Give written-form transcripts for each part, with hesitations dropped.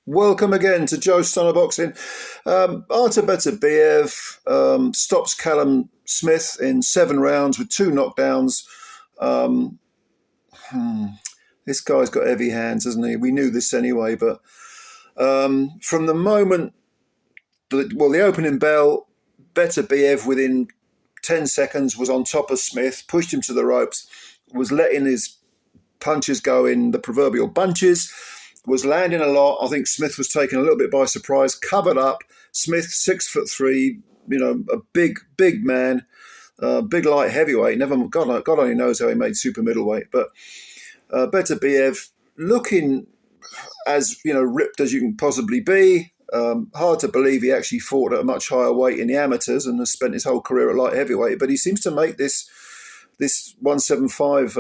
Welcome again to Joe Stunner Boxing. Artur Beterbiev stops Callum Smith in 7 rounds with 2 knockdowns. Um, hmm, this guy's got heavy hands, hasn't he? We knew this anyway, but from the moment, the opening bell, Beterbiev within 10 seconds was on top of Smith, pushed him to the ropes, was letting his punches go in the proverbial bunches, was landing a lot. I think Smith was taken a little bit by surprise, covered up. Smith, 6'3", a big man, big light heavyweight. God only knows how he made super middleweight. But Beterbiev looking as ripped as you can possibly be. Hard to believe he actually fought at a much higher weight in the amateurs and has spent his whole career at light heavyweight. But he seems to make this 175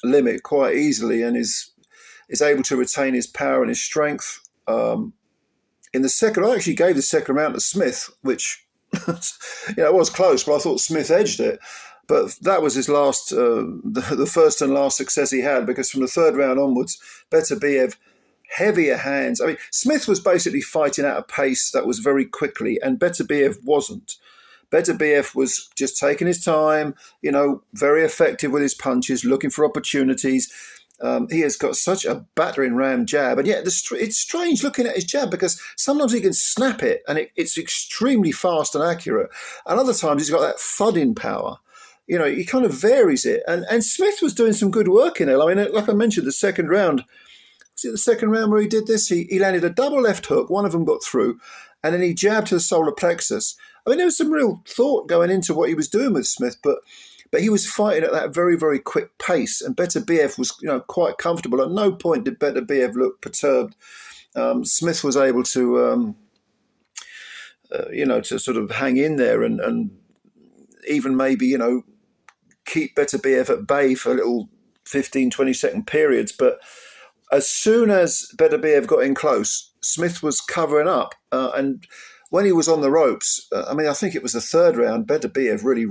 limit quite easily, and is able to retain his power and his strength. In the second, I actually gave the second round to Smith, which it was close, but I thought Smith edged it. But that was his last, the first and last success he had, because from the third round onwards, Beterbiev, heavier hands. I mean, Smith was basically fighting at a pace that was very quickly, and Beterbiev wasn't. Beterbiev was just taking his time, very effective with his punches, looking for opportunities. He has got such a battering ram jab, and yet it's strange looking at his jab, because sometimes he can snap it and it's extremely fast and accurate, and other times he's got that thudding power. He kind of varies it, and Smith was doing some good work in it. I mean, like I mentioned, the second round, was it the second round where he did this? He landed a double left hook, one of them got through, and then he jabbed to the solar plexus. I mean, there was some real thought going into what he was doing with Smith, but he was fighting at that very, very quick pace, and Beterbiev was, quite comfortable. At no point did Beterbiev look perturbed. Smith was able to, to sort of hang in there and even maybe, keep Beterbiev at bay for little 15, 20-second periods. But as soon as Beterbiev got in close, Smith was covering up, and when he was on the ropes, I think it was the third round, Beterbiev really,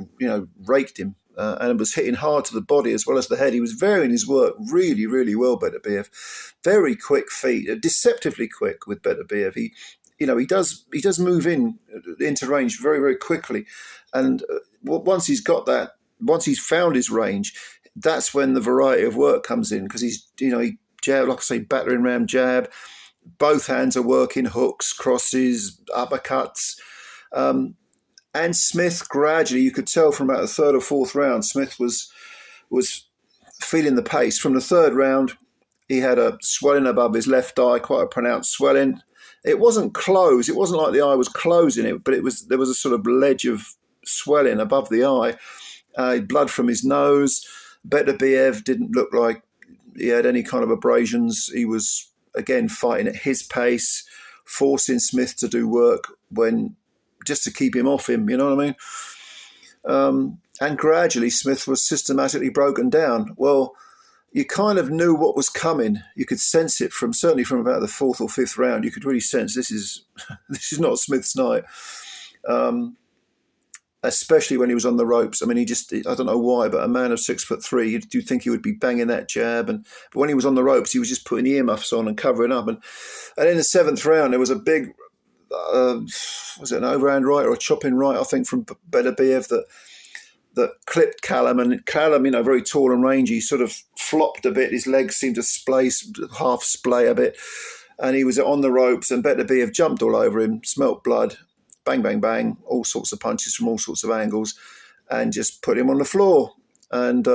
raked him and was hitting hard to the body as well as the head. He was varying his work really, really well, Beterbiev. Very quick feet, deceptively quick with Beterbiev. He does move into range very, very quickly. And once he's found his range, that's when the variety of work comes in, because he jab, like I say, battering ram jab. Both hands are working, hooks, crosses, uppercuts. And Smith gradually, you could tell from about the third or fourth round, Smith was feeling the pace. From the third round, he had a swelling above his left eye, quite a pronounced swelling. It wasn't closed. It wasn't like the eye was closing it, but there was a sort of ledge of swelling above the eye. Blood from his nose. Beterbiev didn't look like he had any kind of abrasions. He was, again, fighting at his pace, forcing Smith to do work just to keep him off him, you know what I mean? And gradually Smith was systematically broken down. Well, you kind of knew what was coming. You could sense it certainly from about the fourth or fifth round. You could really sense this is not Smith's night. Especially when he was on the ropes. I mean, I don't know why, but a man of 6'3", you'd think he would be banging that jab. But when he was on the ropes, he was just putting earmuffs on and covering up. And in the seventh round, there was a big, was it an overhand right or a chopping right, I think, from Beterbiev that clipped Callum. And Callum, very tall and rangy, sort of flopped a bit. His legs seemed to half splay a bit. And he was on the ropes, and Beterbiev jumped all over him, smelt blood. Bang, bang, bang, all sorts of punches from all sorts of angles, and just put him on the floor. And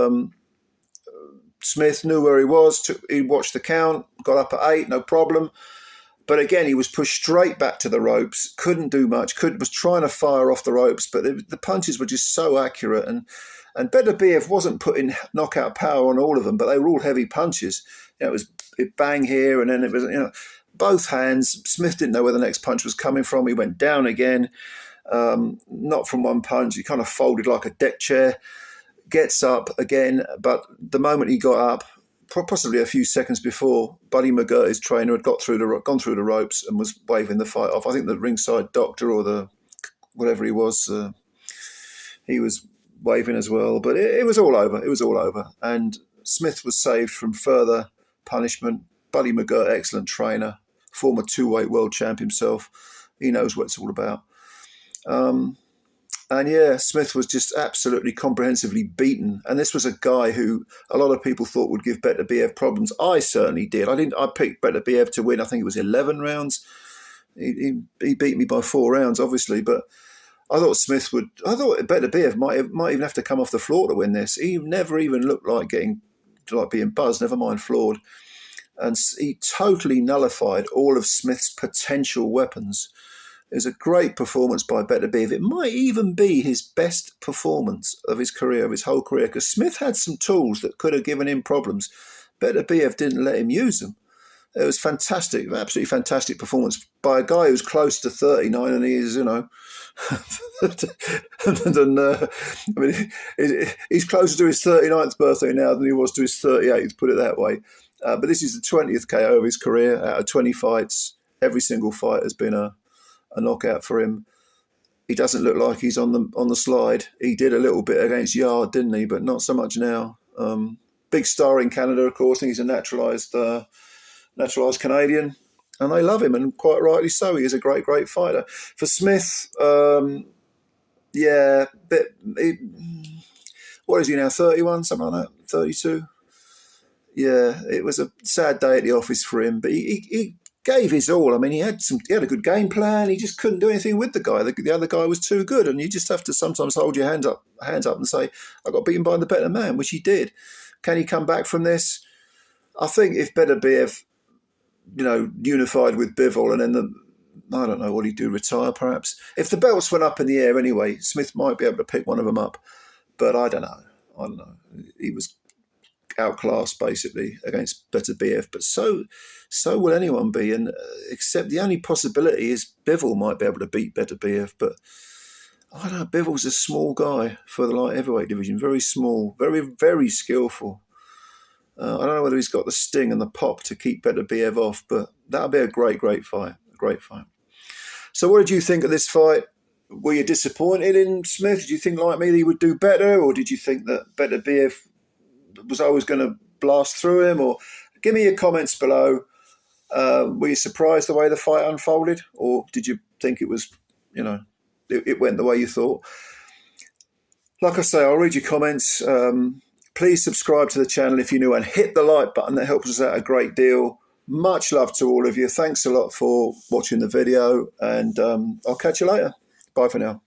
Smith knew where he was. He watched the count, got up at 8, no problem. But again, he was pushed straight back to the ropes, couldn't do much, was trying to fire off the ropes, but the punches were just so accurate. And Beterbiev wasn't putting knockout power on all of them, but they were all heavy punches. It was bang here, and then it was, both hands. Smith didn't know where the next punch was coming from. He went down again, not from one punch. He kind of folded like a deck chair, gets up again. But the moment he got up, possibly a few seconds before, Buddy McGirt, his trainer, had gone through the ropes and was waving the fight off. I think the ringside doctor or the whatever he was waving as well. But it was all over. It was all over. And Smith was saved from further punishment. Buddy McGirt, excellent trainer, former 2-weight world champ himself. He knows what it's all about. And yeah, Smith was just absolutely comprehensively beaten. And this was a guy who a lot of people thought would give Beterbiev problems. I certainly did. I picked Beterbiev to win. I think it was 11 rounds. He beat me by 4 rounds, obviously, but I thought Beterbiev might even have to come off the floor to win this. He never even looked like being buzzed, never mind floored. And he totally nullified all of Smith's potential weapons. It was a great performance by Beterbiev. It might even be his best performance of his career, of his whole career, because Smith had some tools that could have given him problems. Beterbiev didn't let him use them. It was fantastic, absolutely fantastic performance by a guy who's close to 39, and he is, he's closer to his 39th birthday now than he was to his 38th, put it that way. But this is the 20th KO of his career out of 20 fights. Every single fight has been a knockout for him. He doesn't look like he's on the slide. He did a little bit against Yard, didn't he? But not so much now. Big star in Canada, of course. I think he's a naturalised Canadian, and they love him, and quite rightly so. He is a great, great fighter. For Smith, what is he now? 31, something like that. 32. Yeah, it was a sad day at the office for him, but he gave his all. I mean, he had a good game plan. He just couldn't do anything with the guy. The other guy was too good, and you just have to sometimes hold your hands up and say, "I got beaten by the better man," which he did. Can he come back from this? I think if Beterbiev, unified with Bivol, and then I don't know what he'd do, retire perhaps. If the belts went up in the air anyway, Smith might be able to pick one of them up, but I don't know. He was outclassed basically against Beterbiev, but so will anyone be, and except the only possibility is Bivol might be able to beat Beterbiev, but I don't know. Bivol's a small guy for the light heavyweight division, very small, very, very skillful. I don't know whether he's got the sting and the pop to keep Beterbiev off, but that'll be a great, great fight. A great fight. So what did you think of this fight? Were you disappointed in Smith? Did you think, like me, that he would do better? Or did you think that Beterbiev was always going to blast through him? Or give me your comments below. Were you surprised the way the fight unfolded? Or did you think it was, it went the way you thought? Like I say, I'll read your comments. Please subscribe to the channel if you're new, and hit the like button. That helps us out a great deal. Much love to all of you. Thanks a lot for watching the video, and I'll catch you later. Bye for now.